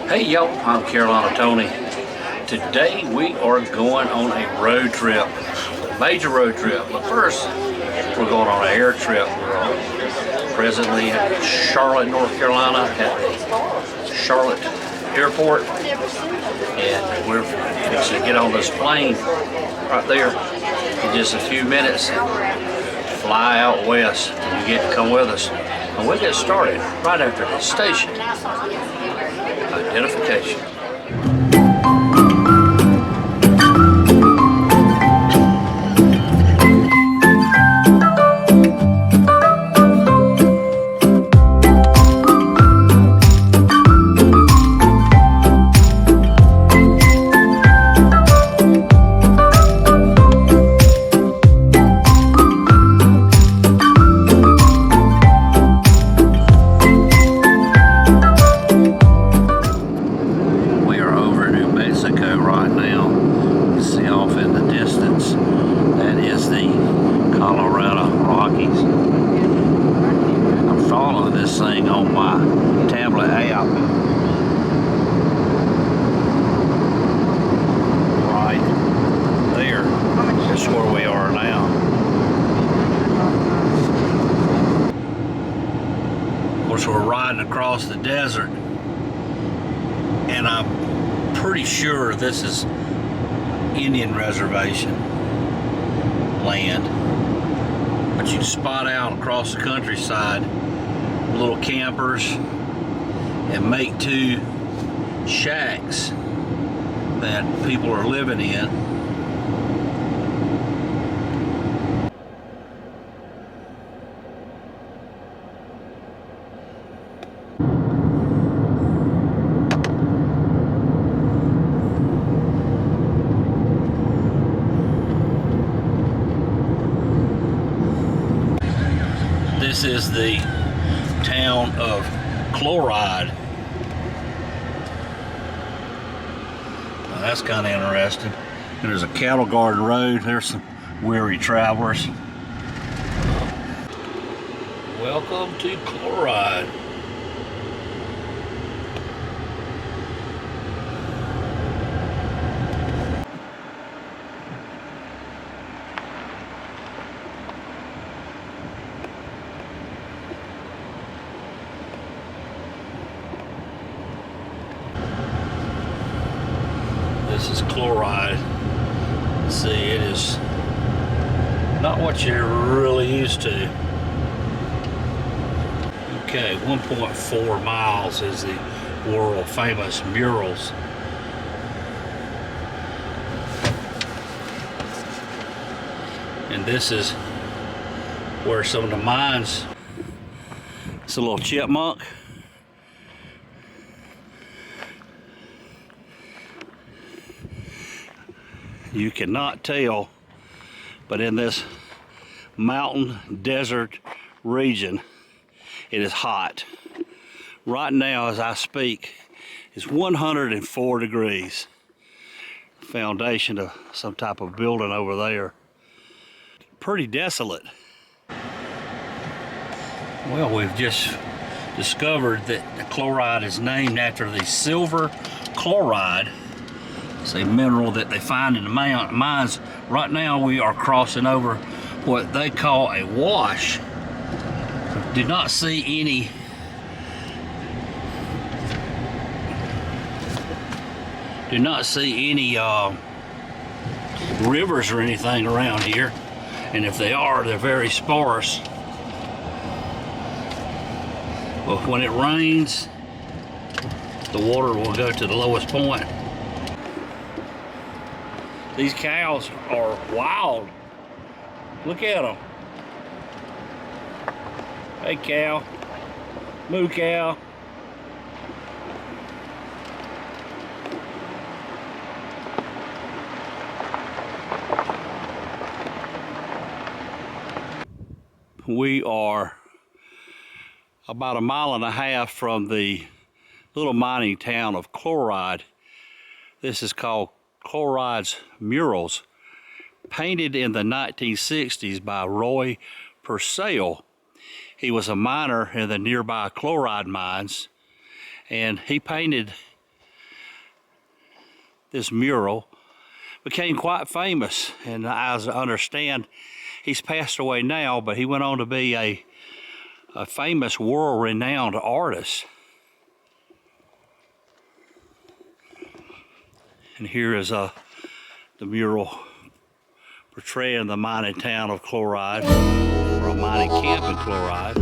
Hey y'all, I'm Carolina Tony. Today we are going on a road trip, a major road trip. But first, we're going on an air trip. We're presently in Charlotte, North Carolina at the Charlotte Airport. And we're fixing to get on this plane right there in just a few minutes and fly out west. You get to come with us. And we'll get started right after the station identification. We're riding across the desert, and I'm pretty sure this is Indian reservation land, but you can spot out across the countryside little campers and make two shacks that people are living in. This is the town of Cheraw. Well, that's kind of interesting. There's a cattle guard road. There's some weary travelers. Welcome to Cheraw. This is Cheraw. See, it is not what you're really used to. Okay, 1.4 miles is the world famous murals. And this is where some of the mines, it's a little chipmunk. You cannot tell, but in this mountain desert region, it is hot. Right now, as I speak, it's 104 degrees. Foundation of some type of building over there. Pretty desolate. Well, we've just discovered that the chloride is named after the silver chloride. It's a mineral that they find in the mines. Right now we are crossing over what they call a wash. Do not see any rivers or anything around here, and if they are, they're very sparse. But when it rains, the water will go to the lowest point. These cows are wild. Look at them. Hey cow, moo cow. We are about 1.5 miles from the little mining town of Cheraw. This is called Cheraw's Murals, painted in the 1960s by Roy Purcell. He was a miner in the nearby chloride mines, and he painted this mural, became quite famous. And as I understand, he's passed away now, but he went on to be a famous world-renowned artist. And here is the mural portraying the mining town of Chloride, or a mining camp in Chloride.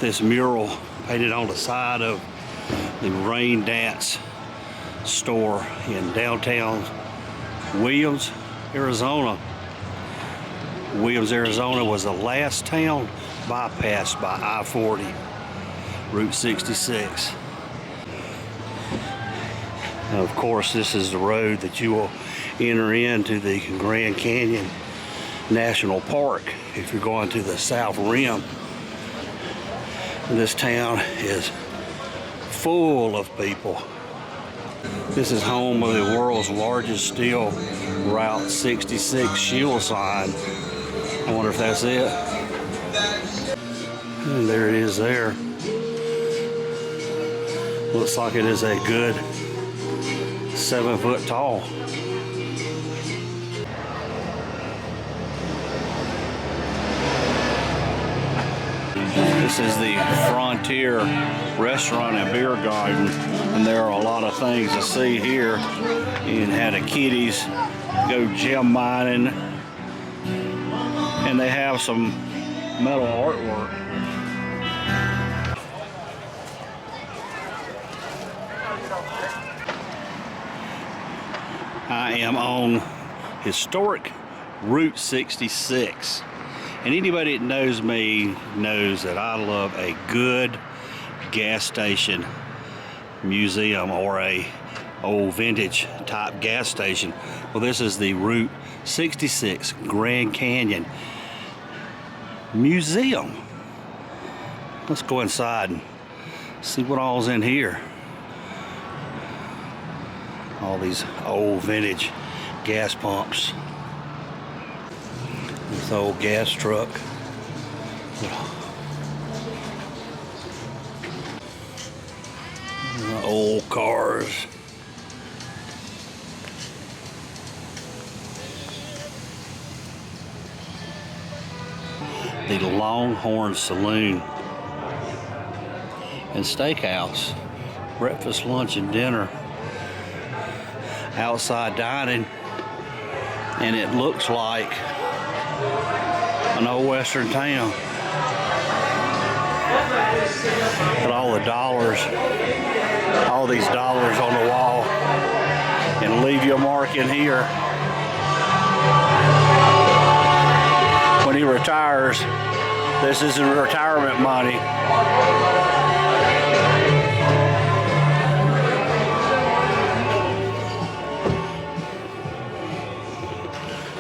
This mural painted on the side of the Rain Dance store in downtown Williams, Arizona. Williams, Arizona was the last town bypassed by I-40, Route 66. And of course, this is the road that you will enter into the Grand Canyon National Park if you're going to the South Rim. This town is full of people. This is home of the world's largest steel Route 66 shield sign. I wonder if that's it. And there it is there. Looks like it is a good 7 foot tall. This is the Frontier Restaurant and Beer Garden, and there are a lot of things to see here. You can have the kiddies go gem mining, and they have some metal artwork. I am on historic Route 66. And anybody that knows me knows that I love a good gas station museum, or a old vintage type gas station. Well, this is the Route 66 Grand Canyon Museum. Let's go inside and see what all's in here. All these old vintage gas pumps. This old gas truck. Old cars. The Longhorn Saloon and Steakhouse. Breakfast, lunch, and dinner. Outside dining. And it looks like an old western town. Got all the dollars, all these dollars on the wall, and leave you a mark in here. When he retires, this is his retirement money.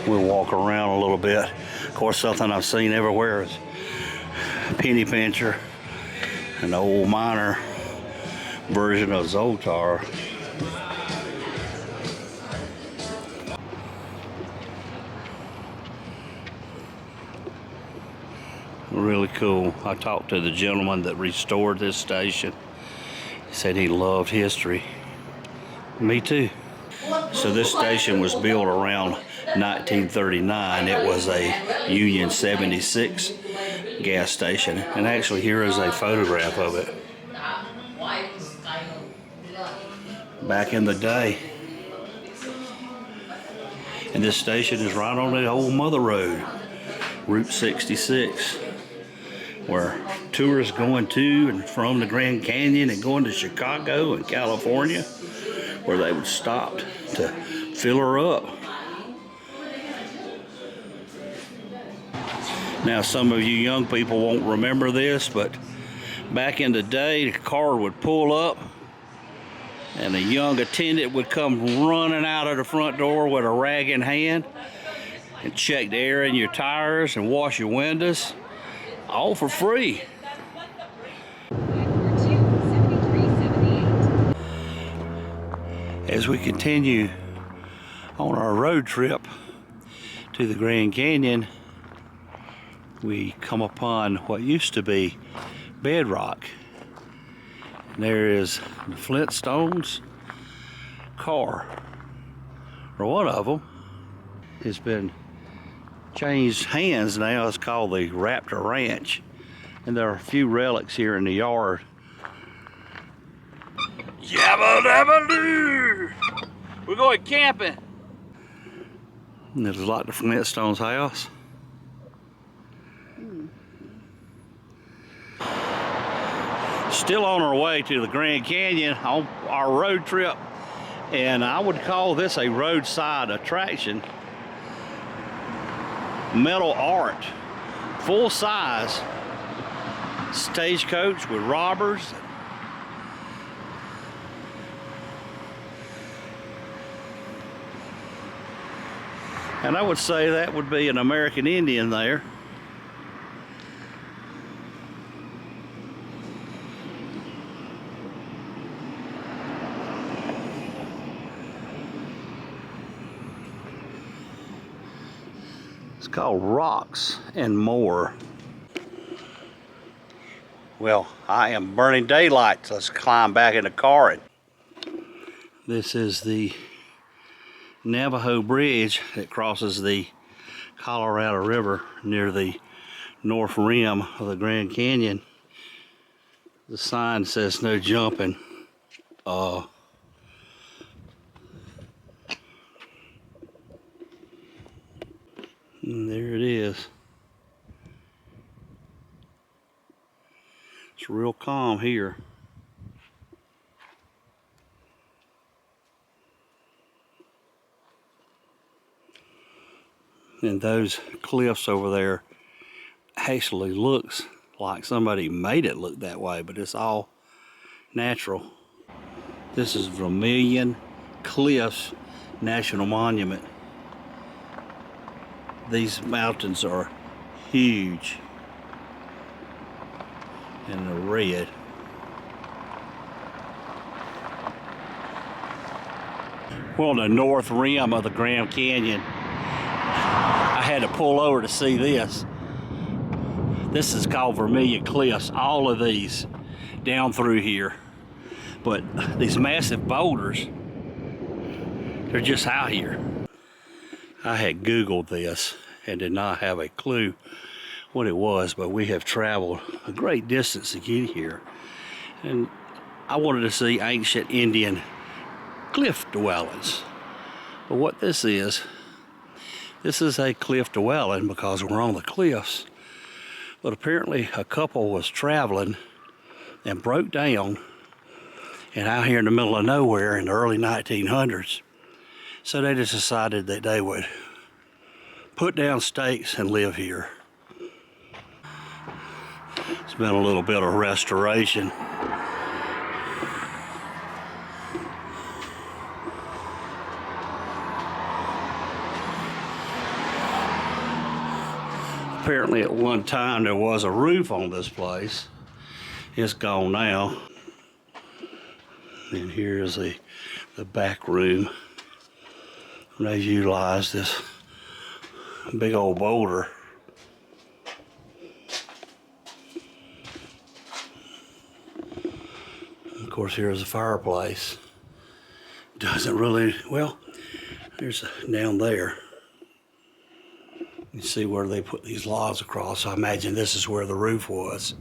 We'll walk around a little bit. Of course, something I've seen everywhere is penny pincher, an old miner version of Zoltar. Really cool. I talked to the gentleman that restored this station. He said he loved history. Me too. So this station was built around 1939, it was a Union 76 gas station. And actually, here is a photograph of it. Back in the day. And this station is right on the old Mother Road, Route 66, where tourists going to and from the Grand Canyon and going to Chicago and California, where they would stop to fill her up. Now, some of you young people won't remember this, but back in the day, the car would pull up and a young attendant would come running out of the front door with a rag in hand and check the air in your tires and wash your windows, all for free. As we continue on our road trip to the Grand Canyon, we come upon what used to be bedrock. There is the Flintstones car, or one of them, has been changed hands now. It's called the Raptor Ranch, and there are a few relics here in the yard. Yabba dabba doo! We're going camping. And there's like the Flintstones house. Still on our way to the Grand Canyon on our road trip, and I would call this a roadside attraction. Metal art, full size stagecoach with robbers. And I would say that would be an American Indian there. It's called Rocks and More. Well, I am burning daylight, so let's climb back in the car. And this is the Navajo Bridge that crosses the Colorado River near the north rim of the Grand Canyon. The sign says no jumping. And there it is. It's real calm here. And those cliffs over there actually looks like somebody made it look that way, but it's all natural. This is Vermilion Cliffs National Monument. These mountains are huge and they're red. We're on the north rim of the Grand Canyon. I had to pull over to see this. This is called Vermilion Cliffs, all of these down through here. But these massive boulders, they're just out here. I had Googled this and did not have a clue what it was, but we have traveled a great distance to get here. And I wanted to see ancient Indian cliff dwellings. But what this is a cliff dwelling because we're on the cliffs. But apparently a couple was traveling and broke down and out here in the middle of nowhere in the early 1900s. So they just decided that they would put down stakes and live here. It's been a little bit of restoration. Apparently at one time there was a roof on this place. It's gone now. And here's the back room. They utilized this big old boulder. Of course, here's the fireplace. Doesn't really, well, there's down there. You see where they put these logs across. I imagine this is where the roof was.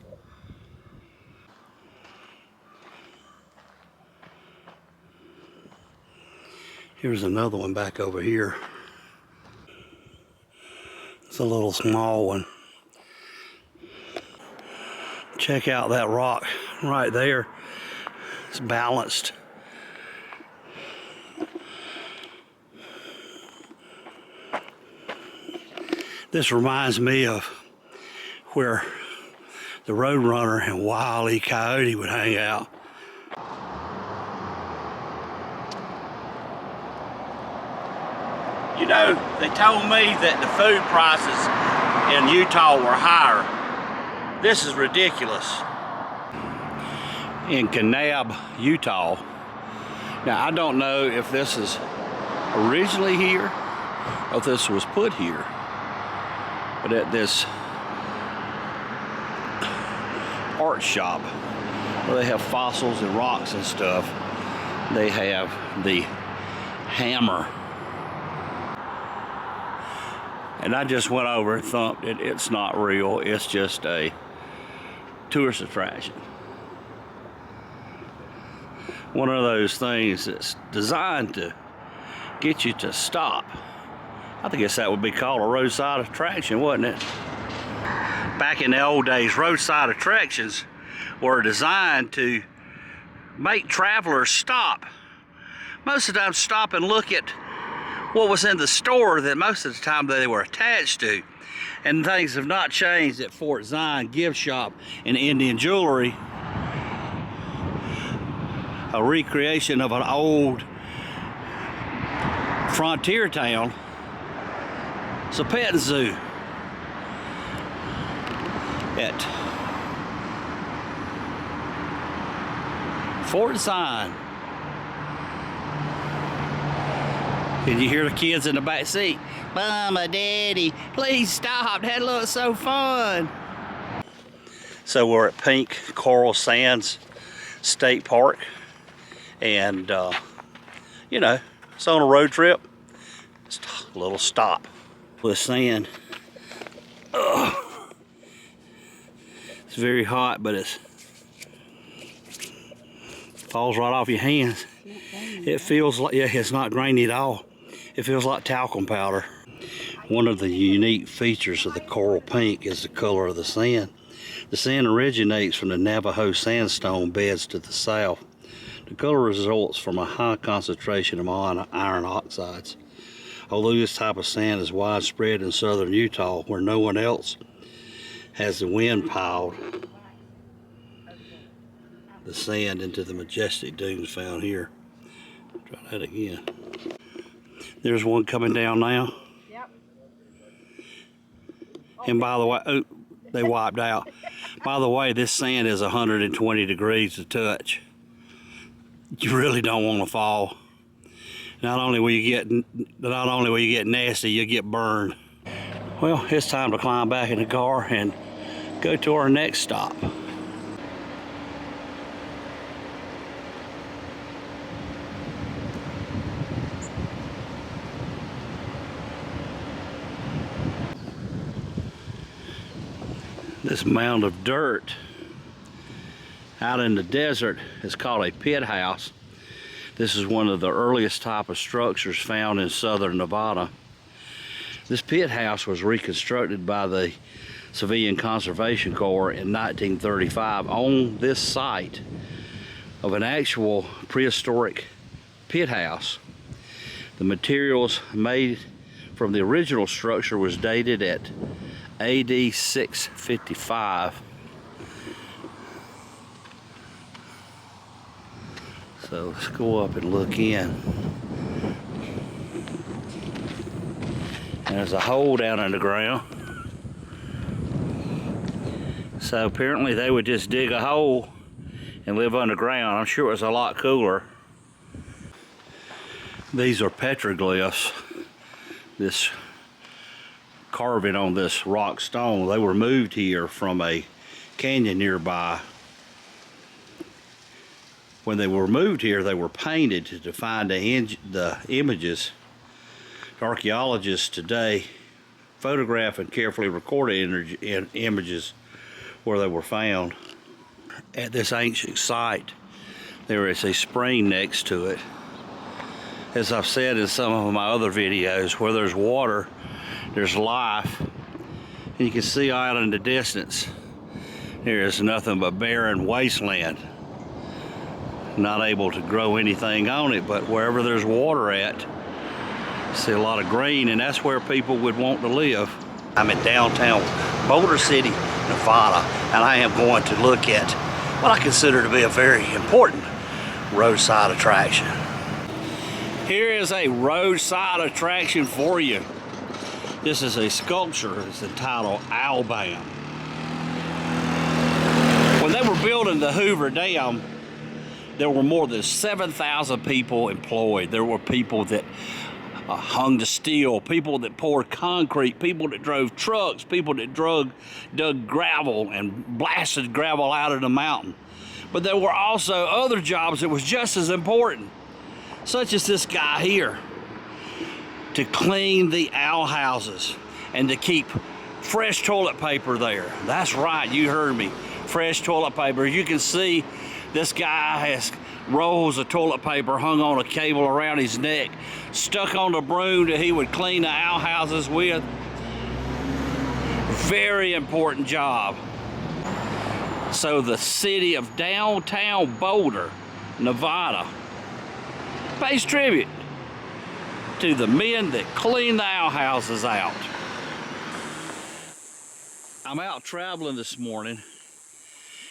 Here's another one back over here. It's a little small one. Check out that rock right there. It's balanced. This reminds me of where the Roadrunner and Wile E. Coyote would hang out. You know, they told me that the food prices in Utah were higher. This is ridiculous. In Kanab, Utah. Now, I don't know if this is originally here or if this was put here. But at this art shop where they have fossils and rocks and stuff, they have the hammer. And I just went over and thumped it. It's not real. It's just a tourist attraction. One of those things that's designed to get you to stop. I guess that would be called a roadside attraction, wouldn't it? Back in the old days, roadside attractions were designed to make travelers stop. Most of the time stop and look at what was in the store that most of the time they were attached to. And things have not changed at Fort Zion Gift Shop and Indian Jewelry. A recreation of an old frontier town. It's a pet zoo at Fort Zion. Did you hear the kids in the back seat? Mama, Daddy, please stop. That looks so fun. So we're at Pink Coral Sands State Park. And, you know, it's on a road trip. It's a little stop. With sand. It's very hot, but it falls right off your hands. It feels like, yeah, it's not grainy at all. It feels like talcum powder. One of the unique features of the coral pink is the color of the sand. The sand originates from the Navajo sandstone beds to the south. The color results from a high concentration of iron oxides. Although this type of sand is widespread in southern Utah, where no one else has the wind piled the sand into the majestic dunes found here. Try that again. There's one coming down now. Yep. And by the way, oh, they wiped out. By the way, this sand is 120 degrees to touch. You really don't want to fall. Not only will you get nasty, you'll get burned. Well, it's time to climb back in the car and go to our next stop. This mound of dirt out in the desert is called a pit house. This is one of the earliest type of structures found in southern Nevada. This pit house was reconstructed by the Civilian Conservation Corps in 1935 on this site of an actual prehistoric pit house. The materials made from the original structure was dated at AD 655. So let's go up and look in. And there's a hole down in the ground. So apparently they would just dig a hole and live underground. I'm sure it was a lot cooler. These are petroglyphs. This carving on this rock stone. They were moved here from a canyon nearby. When they were moved here, they were painted to find the images. Archaeologists today photograph and carefully record images where they were found. At this ancient site, there is a spring next to it. As I've said in some of my other videos, where there's water, there's life. And you can see out in the distance, there is nothing but barren wasteland. Not able to grow anything on it, but wherever there's water at, you see a lot of green, and that's where people would want to live. I'm in downtown Boulder City, Nevada, and I am going to look at what I consider to be a very important roadside attraction. Here is a roadside attraction for you. This is a sculpture. It's entitled Owlbound. When they were building the Hoover Dam, there were more than 7,000 people employed. There were people that hung the steel, people that poured concrete, people that drove trucks, people that dug gravel and blasted gravel out of the mountain. But there were also other jobs that was just as important, such as this guy here, to clean the owl houses and to keep fresh toilet paper there. That's right, you heard me, fresh toilet paper. You can see this guy has rolls of toilet paper hung on a cable around his neck, stuck on the broom that he would clean the owl houses with. Very important job. So the city of downtown Boulder, Nevada, pays tribute to the men that clean the owl houses out. I'm out traveling this morning,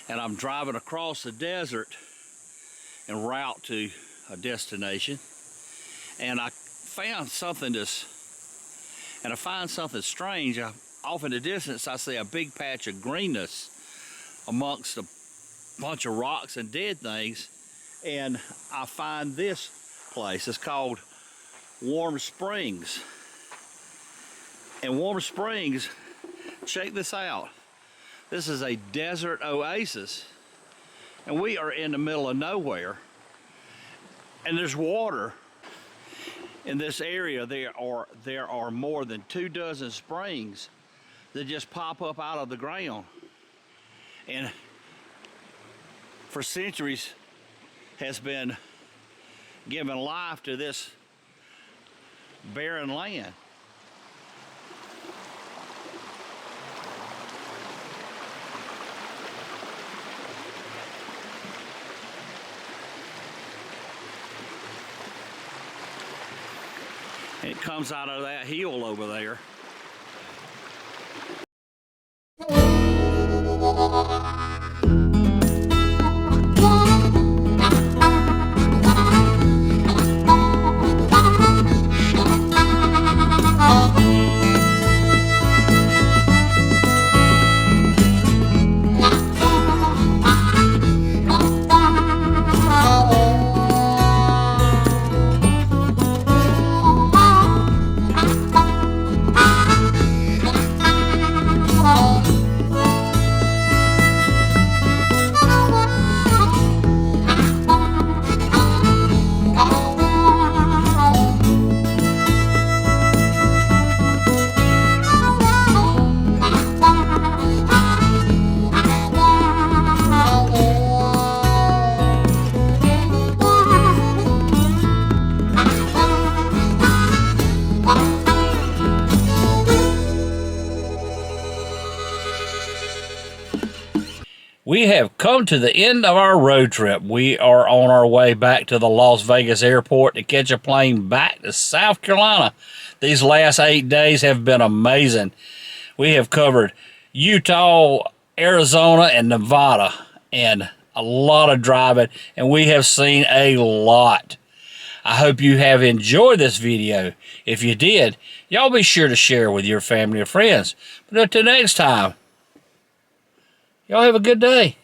and I'm driving across the desert en route to a destination, and I found something I find something strange. Off in the distance, I see a big patch of greenness amongst a bunch of rocks and dead things, and I find this place. It's called Warm Springs. And Warm Springs, check this out. This is a desert oasis, and we are in the middle of nowhere, and there's water in this area. There are more than 24 springs that just pop up out of the ground, and for centuries has been giving life to this barren land. It comes out of that hill over there. We have come to the end of our road trip. We are on our way back to the Las Vegas airport to catch a plane back to South Carolina. These last 8 days have been amazing. We have covered Utah, Arizona, and Nevada, and a lot of driving, and we have seen a lot. I hope you have enjoyed this video. If you did, y'all be sure to share with your family or friends. But until next time, y'all have a good day.